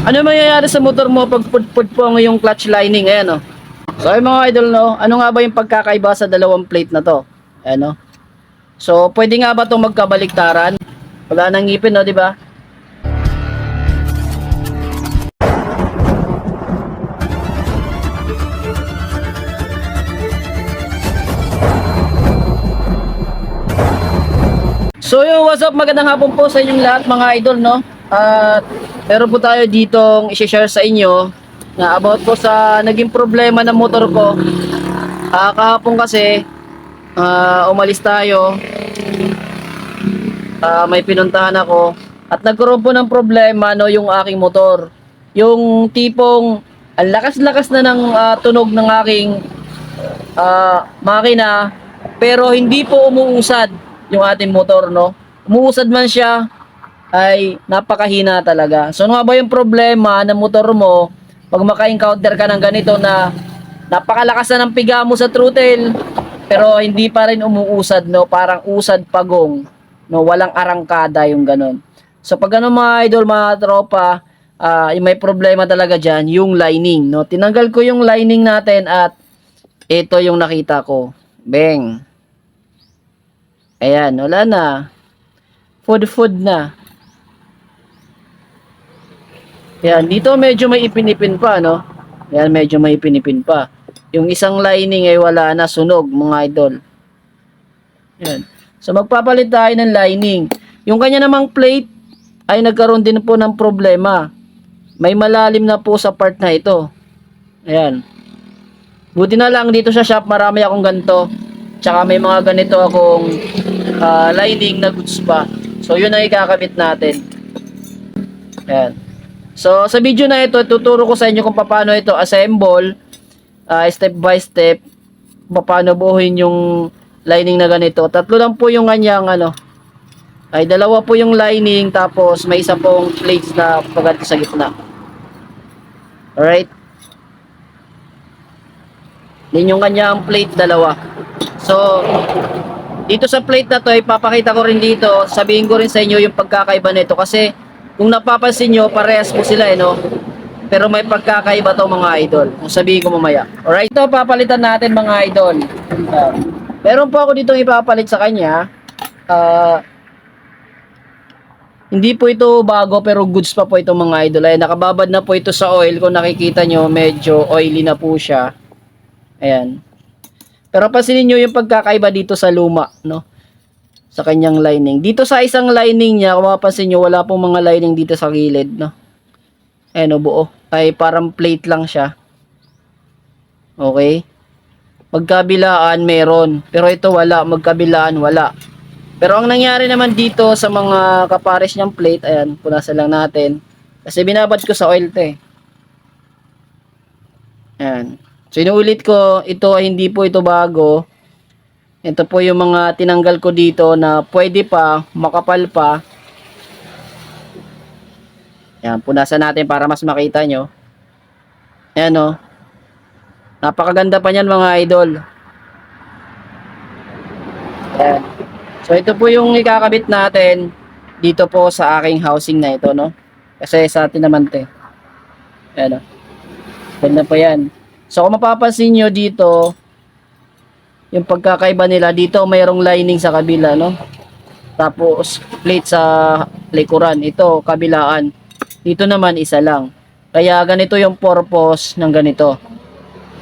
Ano mangyayari sa motor mo pag pudpud po ang yung clutch lining? Ayan, oh. So ay mga idol, no, ano nga ba yung pagkakaiba sa dalawang plate na to? Ayan, no. So pwede nga ba itong magkabaliktaran? Wala nang ngipin, no, di ba? So yo, what's up? Magandang hapon po sa inyong lahat mga idol, no? At meron po tayo ditong i-share sa inyo na about po sa naging problema ng motor ko. Kahapon kasi umalis tayo. May pinuntahan ako at nagkaroon po ng problema, no, yung aking motor. Yung tipong ang lakas-lakas na ng tunog ng aking makina pero hindi po umuusad yung ating motor, no. Umuusad man siya ay napakahina talaga. So ano nga ba yung problema ng motor mo pag maka-encounter ka ng ganito na napakalakas na ng piga mo sa throttle pero hindi pa rin umuusad, no, parang usad pagong, no, walang arangkada yung ganon. So pag ano mga idol, mga tropa, yung may problema talaga dyan, yung lining, no. Tinanggal ko yung lining natin at ito yung nakita ko. Bang. Ayan, wala na. Food na. Ayan, dito medyo may ipinipin pa, no? Ayan, medyo may ipinipin pa. Yung isang lining ay wala na, sunog, mga idol. Ayan. So, magpapalit tayo ng lining. Yung kanya namang plate ay nagkaroon din po ng problema. May malalim na po sa part na ito. Ayan. Buti na lang dito sa shop, marami akong ganito. Tsaka may mga ganito akong lining na goods pa. So yun ang ikakabit natin. Ayan. So sa video na ito, tuturo ko sa inyo kung paano ito assemble, step by step, paano buuhin yung lining na ganito. Tatlo lang po yung kanyang ay dalawa po yung lining, tapos may isa pong plates na paganti sa gitna. Alright. Din yung kanyang plate, dalawa. So dito sa plate na to, ipapakita ko rin dito, sabihin ko rin sa inyo yung pagkakaiba nito kasi kung napapansin nyo, parehas po sila, no? Pero may pagkakaiba to mga idol, kung sabihin ko mamaya. Alright, ito papalitan natin mga idol. Meron po ako dito ipapalit sa kanya. Hindi po ito bago pero goods pa po ito mga idol. Ay, nakababad na po ito sa oil. Kung nakikita nyo, medyo oily na po siya. Ayan. Pero pansinin nyo yung pagkakaiba dito sa luma, no? Sa kanyang lining. Dito sa isang lining niya, kung mapapansin nyo, wala pong mga lining dito sa gilid, no? Ayan o, buo. Ay parang plate lang siya. Okay? Magkabilaan, meron. Pero ito wala. Magkabilaan, wala. Pero ang nangyari naman dito sa mga kapares niyang plate, ayan, punasan lang natin. Kasi binabad ko sa oil to eh. Ayan. So inuulit ko, ito ay hindi po ito bago. Ito po yung mga tinanggal ko dito na pwede pa, makapal pa. Ayan, punasan natin para mas makita nyo. Ayan o. Napakaganda pa niyan mga idol. Ayan. So ito po yung ikakabit natin dito po sa aking housing na ito, no? Kasi sa atin naman ito. Ayan o. Ganda pa yan. So kung mapapansin nyo dito, yung pagkakaiba nila, dito mayroong lining sa kabila, no? Tapos plate sa likuran, ito kabilaan. Dito naman isa lang. Kaya ganito yung purpose ng ganito,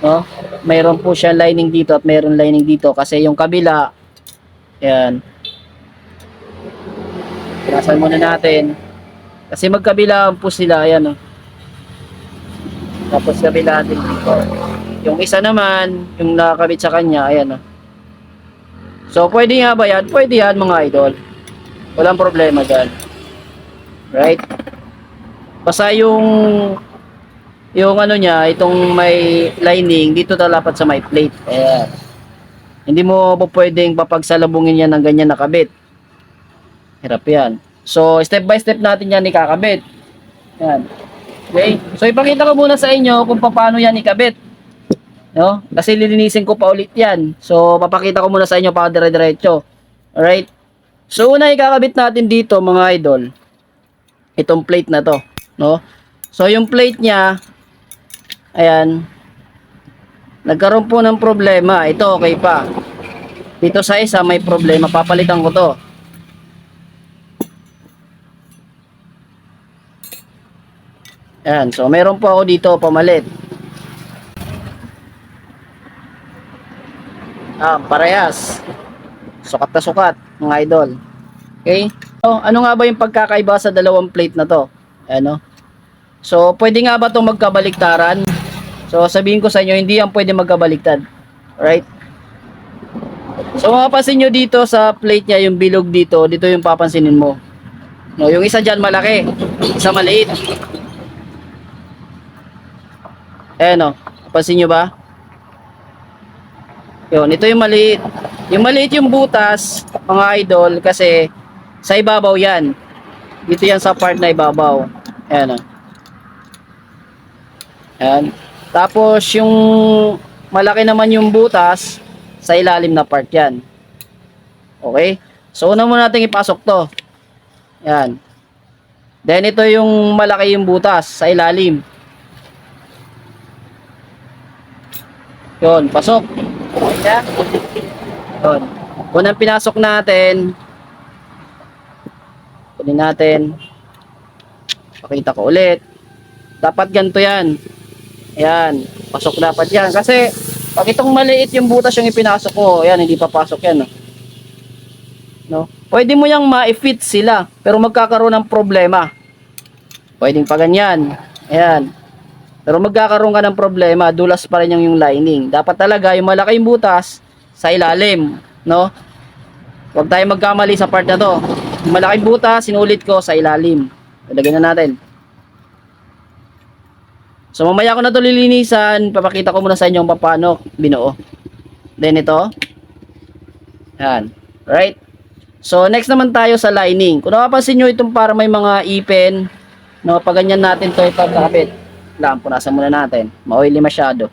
no? Mayroon po siya lining dito at mayroong lining dito kasi yung kabila, yan. Pinasan muna natin. Kasi magkabilaan po sila, ayan, no? Tapos kabila din dito. Yung isa naman, yung nakakabit sa kanya, ayan o. So, pwede nga ba yan? Pwede yan mga idol. Walang problema dyan. Right? Basta yung ano niya, itong may lining, dito talapat sa may plate. Ayan. Hindi mo po pwedeng papagsalubungin yan ng ganyan nakabit. Hirap yan. So, step by step natin yan ikakabit. Ayan. Okay? So ipakita ko muna sa inyo kung paano yan ikabit. No? Kasi lilinisin ko pa ulit yan. So papakita ko muna sa inyo para dire-diretso. Alright? So una ikakabit natin dito mga idol, itong plate na to, no? So, yung plate niya, ayan, nagkaroon po ng problema. Ito, okay pa. Dito sa isa, may problema. Papalitan ko to. Ayan, so meron po ako dito pamalit. Parehas. Sukat na sukat, mga idol. Okay? So, ano nga ba yung pagkakaiba sa dalawang plate na to? Ano? So, pwede nga ba itong magkabaliktaran? So, sabihin ko sa inyo, hindi yan pwede magkabaliktad. Alright? So, mapapansin nyo dito sa plate niya, yung bilog dito, dito yung papansinin mo. No, yung isa dyan malaki, isa maliit. Ayan o, papansin nyo ba? Yun, ito yung maliit. Yung maliit yung butas, mga idol, kasi sa ibabaw yan. Dito yan sa part na ibabaw. Ayan o. Ayan. Tapos yung malaki naman yung butas, sa ilalim na part yan. Okay? So, una muna natin ipasok to. Ayan. Then, ito yung malaki yung butas, sa ilalim. Yun, pasok. Ayan. Yun. Unang pinasok natin, kunin natin. Pakita ko ulit. Dapat ganito yan. Ayan. Pasok dapat yan. Kasi, pag itong maliit yung butas yung ipinasok ko, ayan, hindi papasok yan. No? Pwede mo yung ma-fit sila, pero magkakaroon ng problema. Pwedeng pa ganyan. Ayan. Pero magkakaroon ka ng problema, dulas pa rin yung lining. Dapat talaga yung malaking butas sa ilalim, no? Huwag tayo magkamali sa part na to. Yung malaking butas, sinulit ko sa ilalim. Ilagay na natin. So mamaya ko na to lilinisan, papakita ko muna sa inyo kung paano binuo. Then ito. Yan. Right? So next naman tayo sa lining. Kung napapansin nyo itong para may mga ipin, no, pag ganyan natin to ipagkabit. Punasan muna natin. Ma-oily masyado.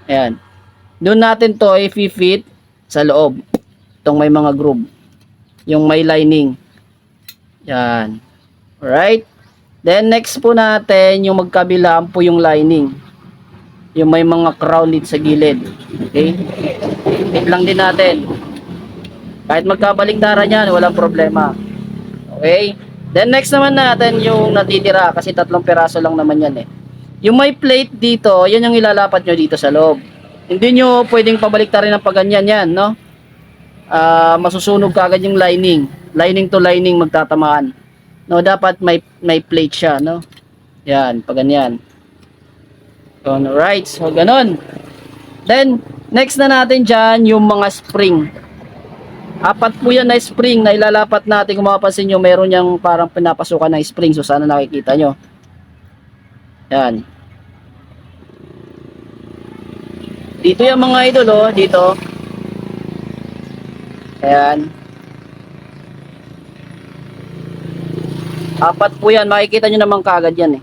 Ayan. Doon natin to i-fit sa loob. Itong may mga groove. Yung may lining. Yan. Alright. Then next po natin yung magkabilaan po yung lining. Yung may mga crown dito sa gilid. Okay. Fit lang din natin. Kahit magkabaliktaran yan, walang problema. Okay. Then next naman natin yung natitira kasi 3 piraso lang naman yan eh. Yung may plate dito, yan yung ilalapat nyo dito sa loob. Hindi nyo pwedeng pabaliktarin ng paganyan yan, no? Masusunog kagad yung lining. Lining to lining magtatamaan. No, dapat may plate siya, no? Yan, paganyan. Alright, so ganun. Then, next na natin dyan yung mga spring. 4 po yan na spring na ilalapat natin. Kung mapapansin nyo, meron niyang parang pinapasukan ng spring. So, sana nakikita nyo. Yan. Dito yung mga idol, oh. Dito. Ayan. 4 po yan. Makikita nyo naman kaagad yan, eh.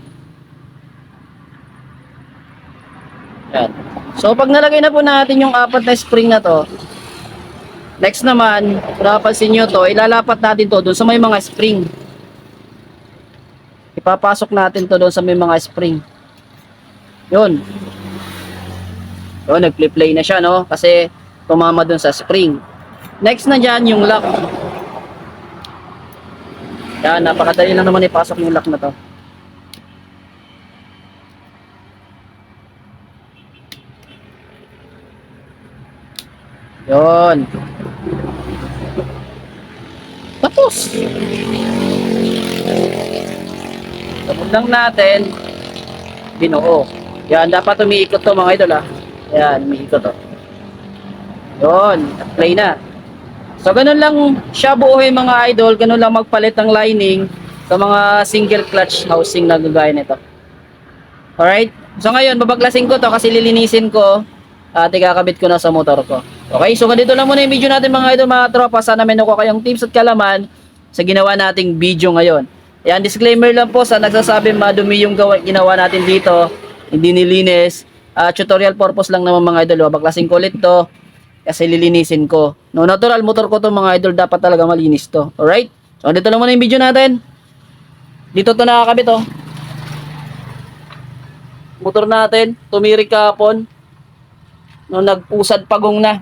Yan. So, pag nalagay na po natin yung 4 na spring na to, next naman, kung napapansin nyo to, ilalapat natin to doon sa may mga spring. Ipapasok natin to doon sa may mga spring. Yun. Yun, nag-play na siya, no? Kasi tumama doon sa spring. Next na dyan, yung lock. Yan, napakadali lang naman ipasok yung lock na to. Yun. Tapos. Tapos lang natin. Binuo. Yan, dapat umiikot to mga idol, ah. Yan, umiikot to. Yun, play na. So, ganun lang siya buuhin mga idol. Ganun lang magpalit ng lining sa mga single clutch housing na gagaya nito. Alright? So, ngayon, babaklasin ko to kasi lilinisin ko at ikakabit ko na sa motor ko. Okay, so ganito lang muna yung video natin mga idol, mga tropa. Sana may nakuha kayong tips at kalaman sa ginawa nating video ngayon. Ayan, disclaimer lang po sa nagsasabi madumi yung ginawa natin dito, hindi nilinis. Tutorial purpose lang naman mga idol. Baklasin ko ulit to kasi lilinisin ko. No, natural motor ko to mga idol, dapat talaga malinis to. Alright, so dito lang muna yung video natin. Dito to nakakabit, oh. motor natin, tumirik kahapon. No, nag-usad pagong na.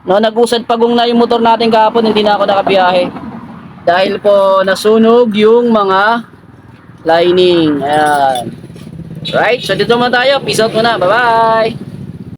No, nag-usad pagong na yung motor natin kahapon, hindi na ako nakabiyahe. Dahil po nasunog yung mga lining. Ayan. Right, so dito muna tayo. Peace out muna. Bye-bye.